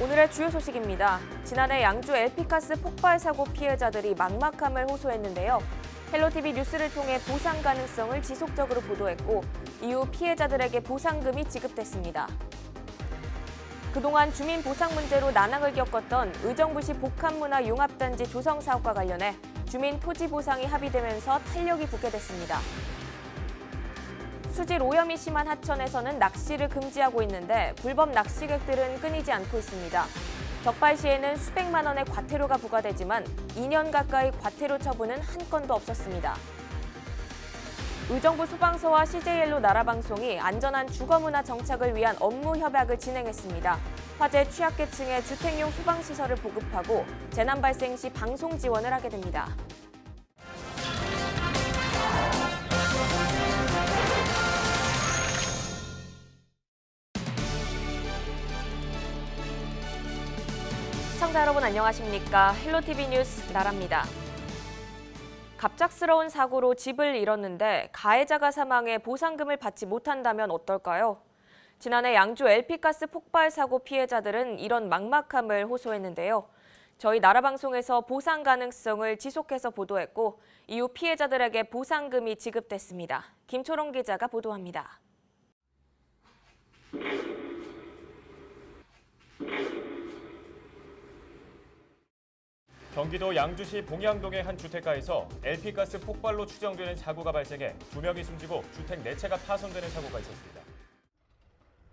오늘의 주요 소식입니다. 지난해 양주 LP가스 폭발 사고 피해자들이 막막함을 호소했는데요. 헬로티비 뉴스를 통해 보상 가능성을 지속적으로 보도했고 이후 피해자들에게 보상금이 지급됐습니다. 그동안 주민 보상 문제로 난항을 겪었던 의정부시 복합문화융합단지 조성 사업과 관련해 주민 토지 보상이 합의되면서 탄력이 붙게 됐습니다. 수질 오염이 심한 하천에서는 낚시를 금지하고 있는데 불법 낚시객들은 끊이지 않고 있습니다. 적발 시에는 수백만 원의 과태료가 부과되지만 2년 가까이 과태료 처분은 한 건도 없었습니다. 의정부 소방서와 CJ엘로 나라방송이 안전한 주거문화 정착을 위한 업무 협약을 진행했습니다. 화재 취약계층의 주택용 소방시설을 보급하고 재난 발생 시 방송 지원을 하게 됩니다. 시청자 여러분 안녕하십니까? 헬로티비 뉴스 나라입니다. 갑작스러운 사고로 집을 잃었는데 가해자가 사망해 보상금을 받지 못한다면 어떨까요? 지난해 양주 LP가스 폭발 사고 피해자들은 이런 막막함을 호소했는데요. 저희 나라방송에서 보상 가능성을 지속해서 보도했고 이후 피해자들에게 보상금이 지급됐습니다. 김초롱 기자가 보도합니다. 경기도 양주시 봉양동의 한 주택가에서 LP가스 폭발로 추정되는 사고가 발생해 2명이 숨지고 주택 4채가 파손되는 사고가 있었습니다.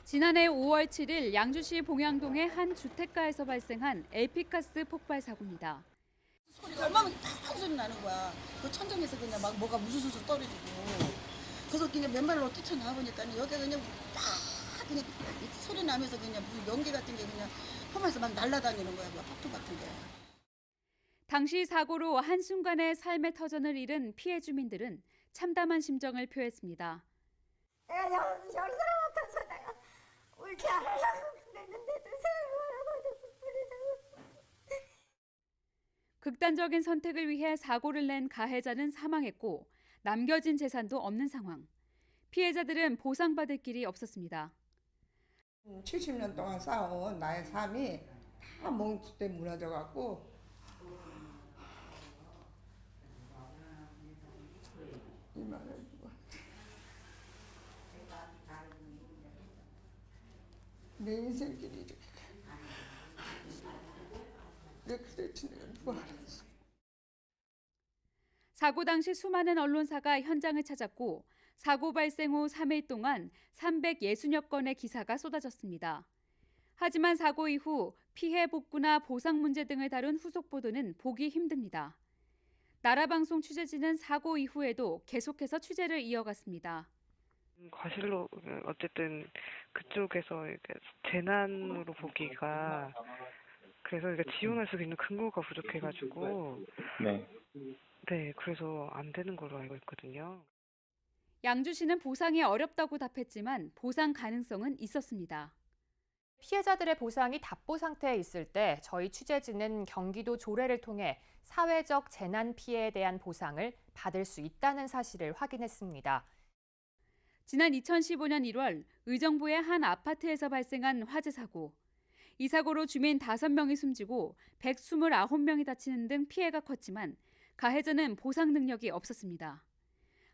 지난해 5월 7일 양주시 봉양동의 한 주택가에서 발생한 LP가스 폭발 사고입니다. 소리가 얼마나 팍 소리 나는 거야. 그 천정에서 그냥 막 뭐가 우수수수 떨어지고. 그래서 그냥 맨발로 뛰쳐나와 보니까 여기가 그냥 팍 그냥 소리 나면서 그냥 무슨 연기 같은 게 그냥 폼에서 막 날아다니는 거야. 막 폭풍 같은 게. 당시 사고로 한순간에 삶의 터전을 잃은 피해 주민들은 참담한 심정을 표했습니다. 내가 여기 사람 앞에서 내가 울지 않으려고 그랬는데도 극단적인 선택을 위해 사고를 낸 가해자는 사망했고 남겨진 재산도 없는 상황. 피해자들은 보상받을 길이 없었습니다. 70년 동안 쌓아온 나의 삶이 다 몽투에 무너져갖고 내 인생길이 이렇게 이렇게 될지 내가 누가 알았어. 사고 당시 수많은 언론사가 현장을 찾았고 사고 발생 후 3일 동안 360여 건의 기사가 쏟아졌습니다. 하지만 사고 이후 피해 복구나 보상 문제 등을 다룬 후속 보도는 보기 힘듭니다. 나라방송 취재진은 사고 이후에도 계속해서 취재를 이어갔습니다. 과실로 어쨌든 그쪽에서 재난으로 보기가 그래서 지원할 수 있는 근거가 부족해가지고 네 그래서 안 되는 걸로 알고 있거든요. 양주시는 보상이 어렵다고 답했지만 보상 가능성은 있었습니다. 피해자들의 보상이 답보 상태에 있을 때 저희 취재진은 경기도 조례를 통해 사회적 재난 피해에 대한 보상을 받을 수 있다는 사실을 확인했습니다. 지난 2015년 1월 의정부의 한 아파트에서 발생한 화재 사고. 이 사고로 주민 5명이 숨지고 129명이 다치는 등 피해가 컸지만 가해자는 보상 능력이 없었습니다.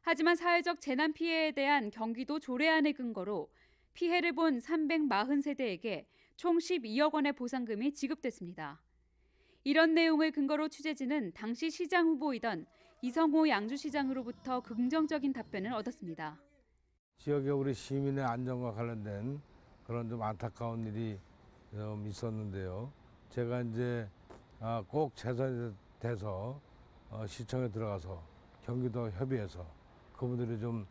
하지만 사회적 재난 피해에 대한 경기도 조례안의 근거로 피해를 본 340세대에게 총 12억 원의 보상금이 지급됐습니다. 이런 내용을 근거로 취재진은 당시 시장 후보이던 이성호 양주시장으로부터 긍정적인 답변을 얻었습니다. 지역의 우리 시민의 안전과 관련된 그런 좀 안타까운 일이 좀 있었는데요. 제가 이제 꼭 최선이 돼서 시청에 들어가서 경기도 협의해서 그분들이 좀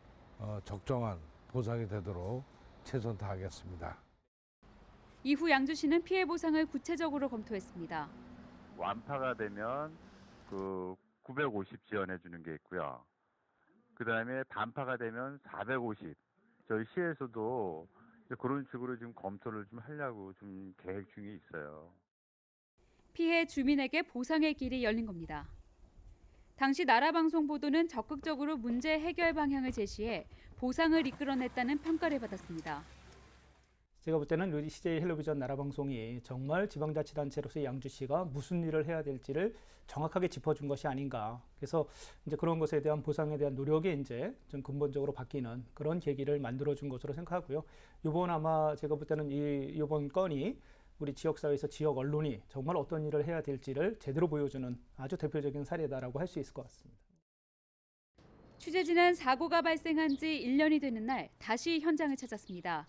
적정한 보상이 되도록 최선 다하겠습니다. 이후 양주시는 피해 보상을 구체적으로 검토했습니다. 완파가 되면 950 지원해 주는 게 있고요. 그다음에 단파가 되면 450. 저희 시에서도 그런 식으로 지금 검토를 좀 하려고 좀 계획 중에 있어요. 피해 주민에게 보상의 길이 열린 겁니다. 당시 나라방송 보도는 적극적으로 문제 해결 방향을 제시해 보상을 이끌어냈다는 평가를 받았습니다. 제가 볼 때는 우리 CJ 헬로비전 나라방송이 정말 지방자치단체로서 양주시가 무슨 일을 해야 될지를 정확하게 짚어준 것이 아닌가. 그래서 이제 그런 것에 대한 보상에 대한 노력이 이제 좀 근본적으로 바뀌는 그런 계기를 만들어준 것으로 생각하고요. 이번 아마 제가 볼 때는 이번 건이 우리 지역사회에서 지역 언론이 정말 어떤 일을 해야 될지를 제대로 보여주는 아주 대표적인 사례다라고 할 수 있을 것 같습니다. 취재진은 사고가 발생한 지 1년이 되는 날 다시 현장을 찾았습니다.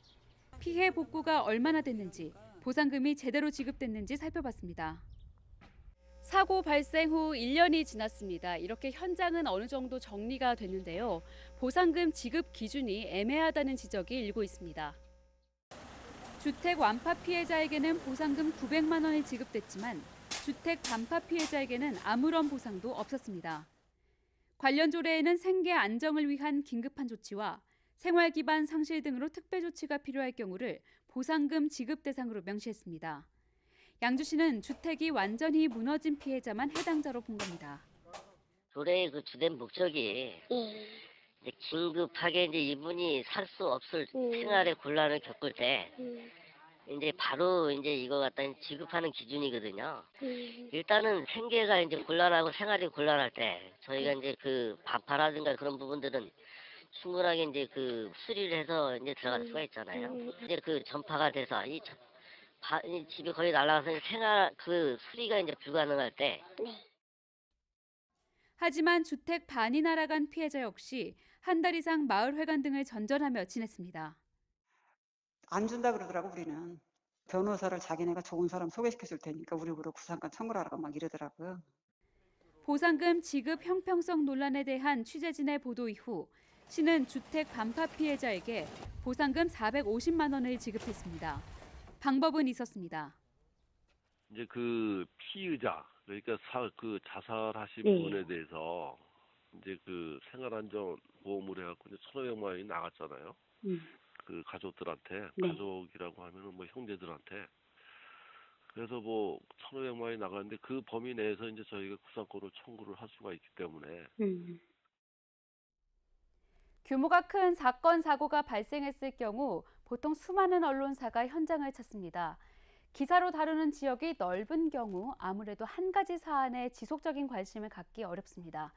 피해 복구가 얼마나 됐는지, 보상금이 제대로 지급됐는지 살펴봤습니다. 사고 발생 후 1년이 지났습니다. 이렇게 현장은 어느 정도 정리가 됐는데요. 보상금 지급 기준이 애매하다는 지적이 일고 있습니다. 주택 완파 피해자에게는 보상금 900만 원이 지급됐지만 주택 반파 피해자에게는 아무런 보상도 없었습니다. 관련 조례에는 생계 안정을 위한 긴급한 조치와 생활 기반 상실 등으로 특별 조치가 필요할 경우를 보상금 지급 대상으로 명시했습니다. 양주시는 주택이 완전히 무너진 피해자만 해당자로 본 겁니다. 조례의 그 주된 목적이 이제 긴급하게 이제 이분이 살 수 없을 생활의 곤란을 겪을 때 이제 바로 이제 이거 갖다 지급하는 기준이거든요. 일단은 생계가 이제 곤란하고 생활이 곤란할 때 저희가 이제 그 반파라든가 그런 부분들은 충분하게 이제 그 수리를 해서 이제 들어갈 수가 있잖아요. 이제 그 전파가 돼서 이 집이 거의 날아가서 생활 그 수리가 이제 불가능할 때. 하지만 주택 반이 날아간 피해자 역시 한 달 이상 마을회관 등을 전전하며 지냈습니다. 안 준다 그러더라고. 우리는 변호사를 자기네가 좋은 사람 소개시켜 줄 테니까 우리 보러 구상권 청구를 하라고 막 이러더라고요. 보상금 지급 형평성 논란에 대한 취재진의 보도 이후 시는 주택 반파 피해자에게 보상금 450만 원을 지급했습니다. 방법은 있었습니다. 이제 그 피의자, 그러니까 그 자살하신 분에 대해서 이제 그 생활안전보험을 해갖고 이제 1,500만 원이 나갔잖아요. 그 가족들한테, 가족이라고 하면은 뭐 형제들한테. 그래서 뭐 1,500만 원이 나갔는데 그 범위 내에서 이제 저희가 구상권을 청구를 할 수가 있기 때문에. 규모가 큰 사건, 사고가 발생했을 경우 보통 수많은 언론사가 현장을 찾습니다. 기사로 다루는 지역이 넓은 경우 아무래도 한 가지 사안에 지속적인 관심을 갖기 어렵습니다.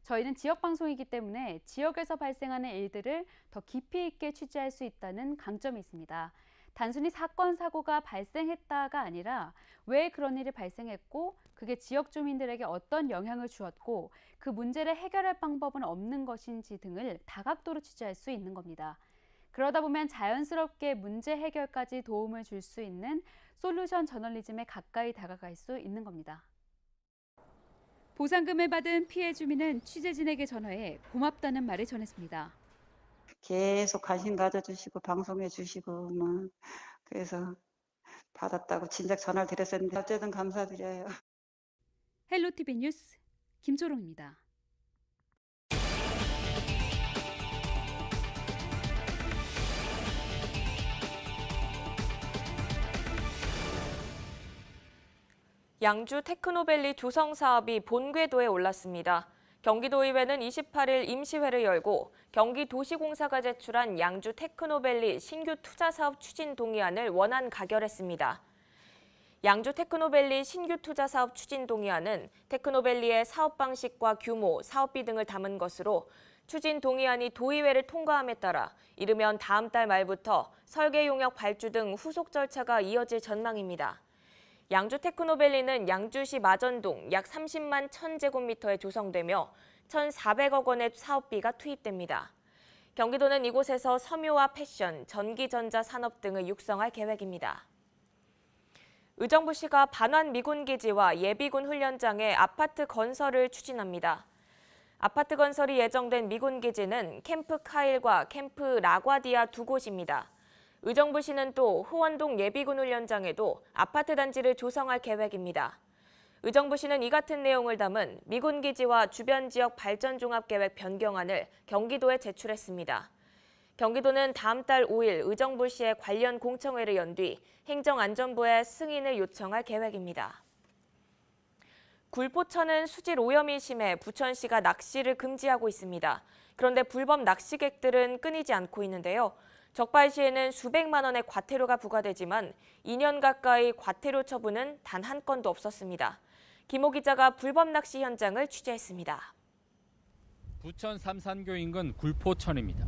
저희는 지역방송이기 때문에 지역에서 발생하는 일들을 더 깊이 있게 취재할 수 있다는 강점이 있습니다. 단순히 사건, 사고가 발생했다가 아니라 왜 그런 일이 발생했고 그게 지역 주민들에게 어떤 영향을 주었고 그 문제를 해결할 방법은 없는 것인지 등을 다각도로 취재할 수 있는 겁니다. 그러다 보면 자연스럽게 문제 해결까지 도움을 줄 수 있는 솔루션 저널리즘에 가까이 다가갈 수 있는 겁니다. 보상금을 받은 피해 주민은 취재진에게 전화해 고맙다는 말을 전했습니다. 계속 관심 가져주시고 방송해 주시고 뭐 그래서 받았다고 진작 전화를 드렸었는데 어쨌든 감사드려요. 헬로티비 뉴스 김초롱입니다. 양주 테크노밸리 조성 사업이 본궤도에 올랐습니다. 경기도의회는 28일 임시회를 열고 경기도시공사가 제출한 양주 테크노밸리 신규 투자 사업 추진 동의안을 원안 가결했습니다. 양주 테크노밸리 신규 투자 사업 추진 동의안은 테크노밸리의 사업 방식과 규모, 사업비 등을 담은 것으로 추진 동의안이 도의회를 통과함에 따라 이르면 다음 달 말부터 설계 용역 발주 등 후속 절차가 이어질 전망입니다. 양주 테크노밸리는 양주시 마전동 약 30만 1,000제곱미터에 조성되며 1,400억 원의 사업비가 투입됩니다. 경기도는 이곳에서 섬유와 패션, 전기전자 산업 등을 육성할 계획입니다. 의정부시가 반환 미군기지와 예비군 훈련장에 아파트 건설을 추진합니다. 아파트 건설이 예정된 미군기지는 캠프 카일과 캠프 라과디아 두 곳입니다. 의정부시는 또 호원동 예비군 훈련장에도 아파트 단지를 조성할 계획입니다. 의정부시는 이 같은 내용을 담은 미군기지와 주변 지역 발전 종합계획 변경안을 경기도에 제출했습니다. 경기도는 다음 달 5일 의정부시에 관련 공청회를 연 뒤 행정안전부에 승인을 요청할 계획입니다. 굴포천은 수질 오염이 심해 부천시가 낚시를 금지하고 있습니다. 그런데 불법 낚시객들은 끊이지 않고 있는데요. 적발 시에는 수백만 원의 과태료가 부과되지만 2년 가까이 과태료 처분은 단 한 건도 없었습니다. 김호 기자가 불법 낚시 현장을 취재했습니다. 부천 삼산교 인근 굴포천입니다.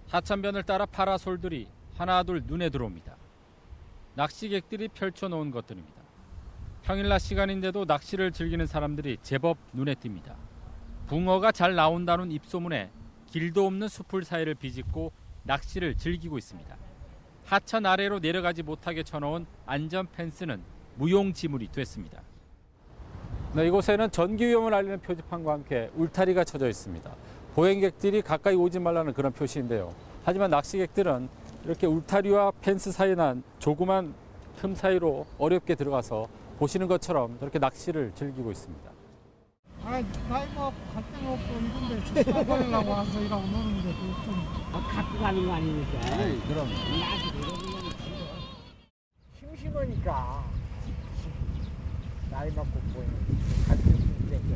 하천변을 따라 파라솔들이 하나둘 눈에 들어옵니다. 낚시객들이 펼쳐놓은 것들입니다. 평일 낮 시간인데도 낚시를 즐기는 사람들이 제법 눈에 띕니다. 붕어가 잘 나온다는 입소문에 길도 없는 숲을 사이를 비집고 낚시를 즐기고 있습니다. 하천 아래로 내려가지 못하게 쳐놓은 안전 펜스는 무용지물이 됐습니다. 네, 이곳에는 전기 위험을 알리는 표지판과 함께 울타리가 쳐져 있습니다. 보행객들이 가까이 오지 말라는 그런 표시인데요. 하지만 낚시객들은 이렇게 울타리와 펜스 사이에 난 조그만 틈 사이로 어렵게 들어가서 보시는 것처럼 저렇게 낚시를 즐기고 있습니다. 나이 먹고 갈 데가 없고 이런데 수사하려고 와서 이러고 노는데 좀 갖고 가는 거 아닙니까? 그럼. 심심하니까 나이 먹고 뭐 갈때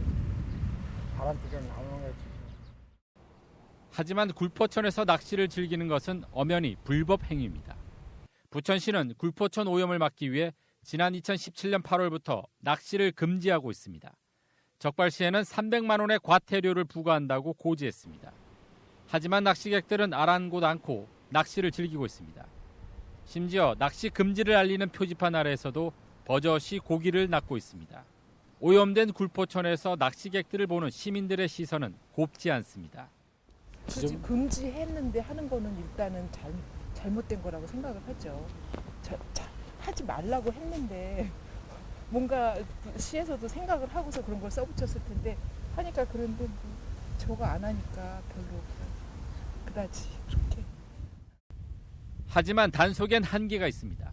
바람 피겨 나오는 거지. 하지만 굴포천에서 낚시를 즐기는 것은 엄연히 불법 행위입니다. 부천시는 굴포천 오염을 막기 위해 지난 2017년 8월부터 낚시를 금지하고 있습니다. 적발 시에는 300만 원의 과태료를 부과한다고 고지했습니다. 하지만 낚시객들은 아랑곳 않고 낚시를 즐기고 있습니다. 심지어 낚시 금지를 알리는 표지판 아래에서도 버젓이 고기를 낚고 있습니다. 오염된 굴포천에서 낚시객들을 보는 시민들의 시선은 곱지 않습니다. 굳이 금지했는데 하는 거는 일단은 잘못된 거라고 생각을 하죠. 하지 말라고 했는데 뭔가 시에서도 생각을 하고서 그런 걸 써붙였을 텐데 하니까 그런데 뭐 저거 안 하니까 별로 그다지 그렇게. 하지만 단속엔 한계가 있습니다.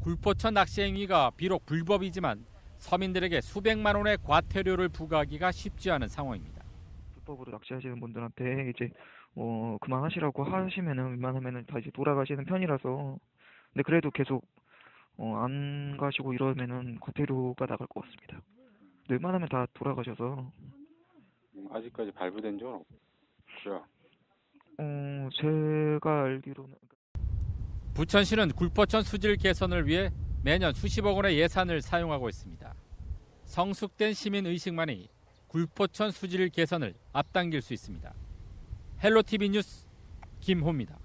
굴포천 낚시 행위가 비록 불법이지만 서민들에게 수백만 원의 과태료를 부과하기가 쉽지 않은 상황입니다. 불법으로 낚시하시는 분들한테 이제 그만하시라고 하시면은 웬만하면은 다 이제 돌아가시는 편이라서 근데 그래도 계속 안 가시고 이러면은 과태료가 나갈 것 같습니다. 웬만하면 다 돌아가셔서. 아직까지 발부된 적은 없죠? 제가 알기로는 부천시는 굴포천 수질 개선을 위해 매년 수십억 원의 예산을 사용하고 있습니다. 성숙된 시민 의식만이 굴포천 수질 개선을 앞당길 수 있습니다. 헬로티비 뉴스 김호입니다.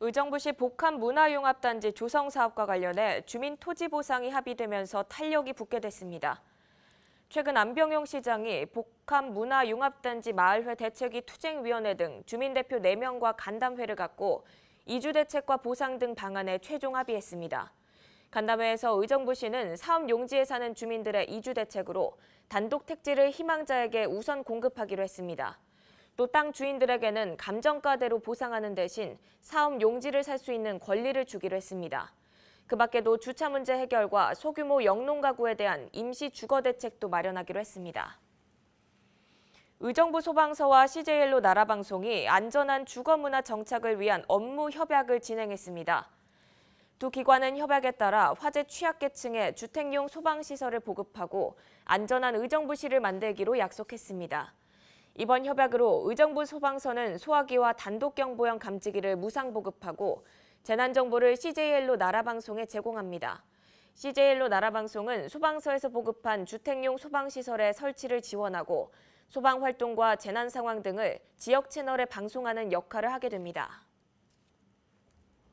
의정부시 복합문화융합단지 조성 사업과 관련해 주민 토지 보상이 합의되면서 탄력이 붙게 됐습니다. 최근 안병용 시장이 복합문화융합단지 마을회 대책위 투쟁위원회 등 주민대표 4명과 간담회를 갖고 이주 대책과 보상 등 방안에 최종 합의했습니다. 간담회에서 의정부시는 사업 용지에 사는 주민들의 이주 대책으로 단독 택지를 희망자에게 우선 공급하기로 했습니다. 또 땅 주인들에게는 감정가대로 보상하는 대신 사업 용지를 살 수 있는 권리를 주기로 했습니다. 그 밖에도 주차 문제 해결과 소규모 영농가구에 대한 임시 주거 대책도 마련하기로 했습니다. 의정부 소방서와 CJ엘로 나라방송이 안전한 주거문화 정착을 위한 업무 협약을 진행했습니다. 두 기관은 협약에 따라 화재 취약계층에 주택용 소방시설을 보급하고 안전한 의정부시를 만들기로 약속했습니다. 이번 협약으로 의정부 소방서는 소화기와 단독경보형 감지기를 무상 보급하고 재난정보를 CJ엘로 나라방송에 제공합니다. CJ엘로 나라방송은 소방서에서 보급한 주택용 소방시설의 설치를 지원하고 소방활동과 재난상황 등을 지역 채널에 방송하는 역할을 하게 됩니다.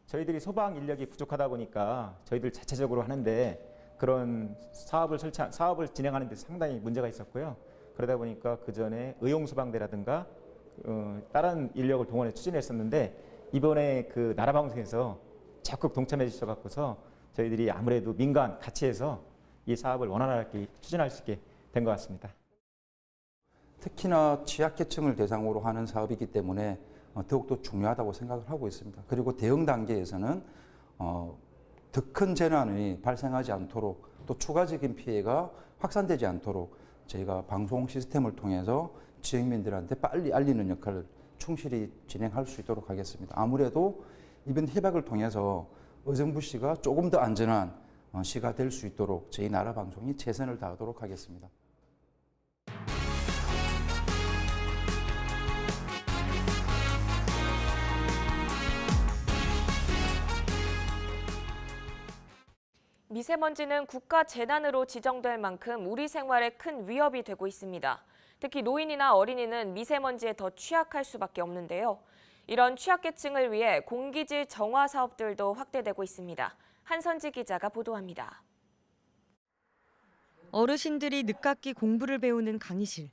저희들이 소방 인력이 부족하다 보니까 저희들 자체적으로 하는데 그런 사업을 진행하는 데 상당히 문제가 있었고요. 그러다 보니까 그 전에 의용소방대라든가 다른 인력을 동원해 추진했었는데 이번에 그 나라방송에서 적극 동참해 주셔서 저희들이 아무래도 민간 같이 해서 이 사업을 원활하게 추진할 수 있게 된 것 같습니다. 특히나 취약계층을 대상으로 하는 사업이기 때문에 더욱더 중요하다고 생각을 하고 있습니다. 그리고 대응 단계에서는 더 큰 재난이 발생하지 않도록 또 추가적인 피해가 확산되지 않도록 저희가 방송 시스템을 통해서 지역민들한테 빨리 알리는 역할을 충실히 진행할 수 있도록 하겠습니다. 아무래도 이번 협약을 통해서 의정부시가 조금 더 안전한 시가 될 수 있도록 저희 나라 방송이 최선을 다하도록 하겠습니다. 미세먼지는 국가 재난으로 지정될 만큼 우리 생활에 큰 위협이 되고 있습니다. 특히 노인이나 어린이는 미세먼지에 더 취약할 수밖에 없는데요. 이런 취약계층을 위해 공기질 정화 사업들도 확대되고 있습니다. 한선지 기자가 보도합니다. 어르신들이 늦깎이 공부를 배우는 강의실.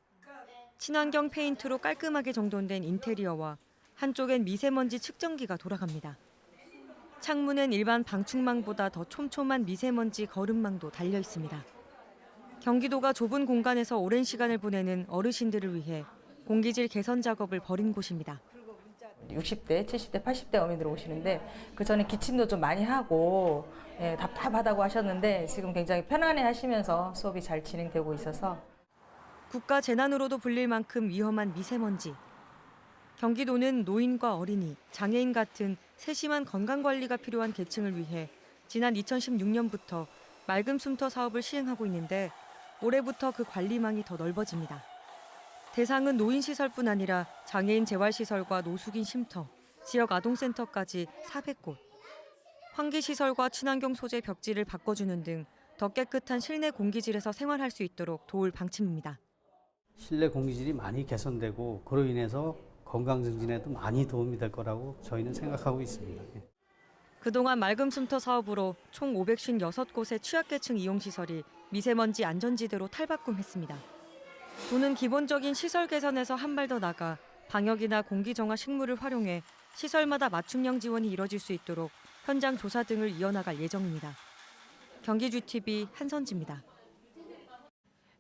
친환경 페인트로 깔끔하게 정돈된 인테리어와 한쪽엔 미세먼지 측정기가 돌아갑니다. 창문엔 일반 방충망보다 더 촘촘한 미세먼지 거름망도 달려 있습니다. 경기도가 좁은 공간에서 오랜 시간을 보내는 어르신들을 위해 공기질 개선 작업을 벌인 곳입니다. 60대, 70대, 80대 어머니들 오시는데 그 전에 기침도 좀 많이 하고 답답하다고 하셨는데 지금 굉장히 편안해 하시면서 수업이 잘 진행되고 있어서 국가 재난으로도 불릴 만큼 위험한 미세먼지. 경기도는 노인과 어린이, 장애인 같은 세심한 건강관리가 필요한 계층을 위해 지난 2016년부터 맑은 숨터 사업을 시행하고 있는데 올해부터 그 관리망이 더 넓어집니다. 대상은 노인시설뿐 아니라 장애인 재활시설과 노숙인 쉼터, 지역 아동센터까지 400곳. 환기시설과 친환경 소재 벽지를 바꿔주는 등 더 깨끗한 실내 공기질에서 생활할 수 있도록 도울 방침입니다. 실내 공기질이 많이 개선되고 그로 인해서 건강 증진에도 많이 도움이 될 거라고 저희는 생각하고 있습니다. 그동안 맑은 숨터 사업으로 총 556곳의 취약계층 이용시설이 미세먼지 안전지대로 탈바꿈했습니다. 도는 기본적인 시설 개선에서 한 발 더 나가 방역이나 공기정화 식물을 활용해 시설마다 맞춤형 지원이 이뤄질 수 있도록 현장 조사 등을 이어나갈 예정입니다. 경기주TV 한선지입니다.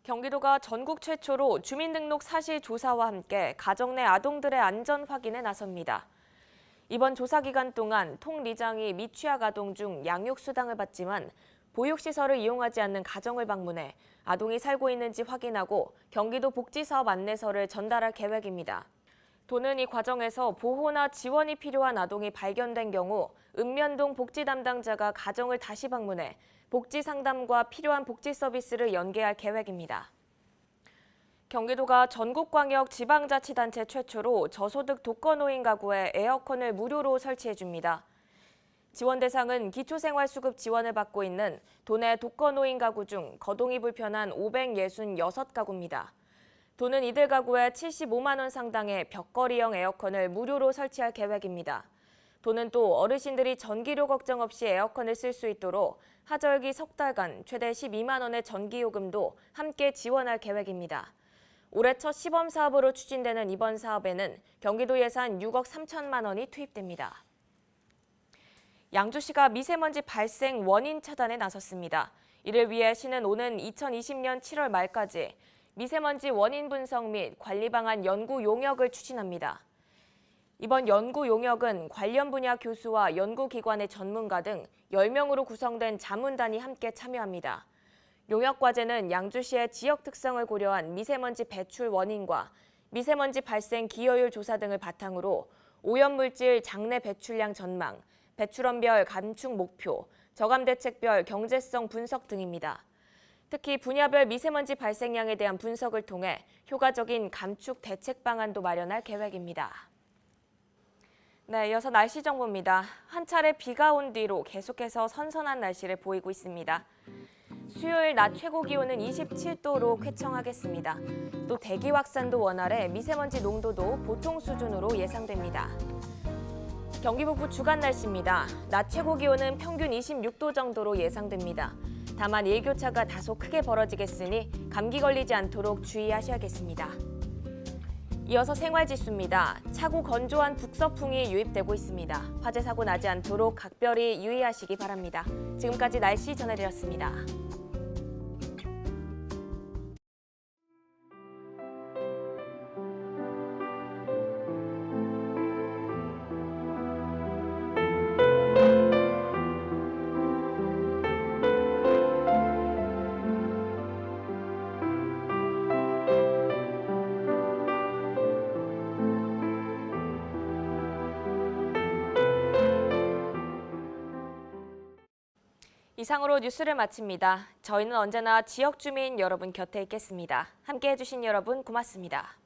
경기도가 전국 최초로 주민등록 사실 조사와 함께 가정 내 아동들의 안전 확인에 나섭니다. 이번 조사 기간 동안 통리장이 미취학 아동 중 양육수당을 받지만 보육시설을 이용하지 않는 가정을 방문해 아동이 살고 있는지 확인하고 경기도 복지사업 안내서를 전달할 계획입니다. 도는 이 과정에서 보호나 지원이 필요한 아동이 발견된 경우 읍면동 복지 담당자가 가정을 다시 방문해 복지 상담과 필요한 복지 서비스를 연계할 계획입니다. 경기도가 전국광역 지방자치단체 최초로 저소득 독거노인 가구에 에어컨을 무료로 설치해줍니다. 지원 대상은 기초생활수급 지원을 받고 있는 도내 독거노인 가구 중 거동이 불편한 566가구입니다. 도는 이들 가구에 75만 원 상당의 벽걸이형 에어컨을 무료로 설치할 계획입니다. 도는 또 어르신들이 전기료 걱정 없이 에어컨을 쓸 수 있도록 하절기 석 달간 최대 12만 원의 전기요금도 함께 지원할 계획입니다. 올해 첫 시범 사업으로 추진되는 이번 사업에는 경기도 예산 6억 3천만 원이 투입됩니다. 양주시가 미세먼지 발생 원인 차단에 나섰습니다. 이를 위해 시는 오는 2020년 7월 말까지 미세먼지 원인 분석 및 관리 방안 연구 용역을 추진합니다. 이번 연구 용역은 관련 분야 교수와 연구기관의 전문가 등 10명으로 구성된 자문단이 함께 참여합니다. 용역 과제는 양주시의 지역 특성을 고려한 미세먼지 배출 원인과 미세먼지 발생 기여율 조사 등을 바탕으로 오염물질 장내 배출량 전망, 배출원별 감축 목표, 저감 대책별 경제성 분석 등입니다. 특히 분야별 미세먼지 발생량에 대한 분석을 통해 효과적인 감축 대책 방안도 마련할 계획입니다. 네, 이어서 날씨 정보입니다. 한 차례 비가 온 뒤로 계속해서 선선한 날씨를 보이고 있습니다. 수요일 낮 최고 기온은 27도로 쾌청하겠습니다. 또 대기 확산도 원활해 미세먼지 농도도 보통 수준으로 예상됩니다. 경기 북부 주간 날씨입니다. 낮 최고 기온은 평균 26도 정도로 예상됩니다. 다만 일교차가 다소 크게 벌어지겠으니 감기 걸리지 않도록 주의하셔야겠습니다. 이어서 생활지수입니다. 차고 건조한 북서풍이 유입되고 있습니다. 화재 사고 나지 않도록 각별히 유의하시기 바랍니다. 지금까지 날씨 전해드렸습니다. 이상으로 뉴스를 마칩니다. 저희는 언제나 지역 주민 여러분 곁에 있겠습니다. 함께해 주신 여러분 고맙습니다.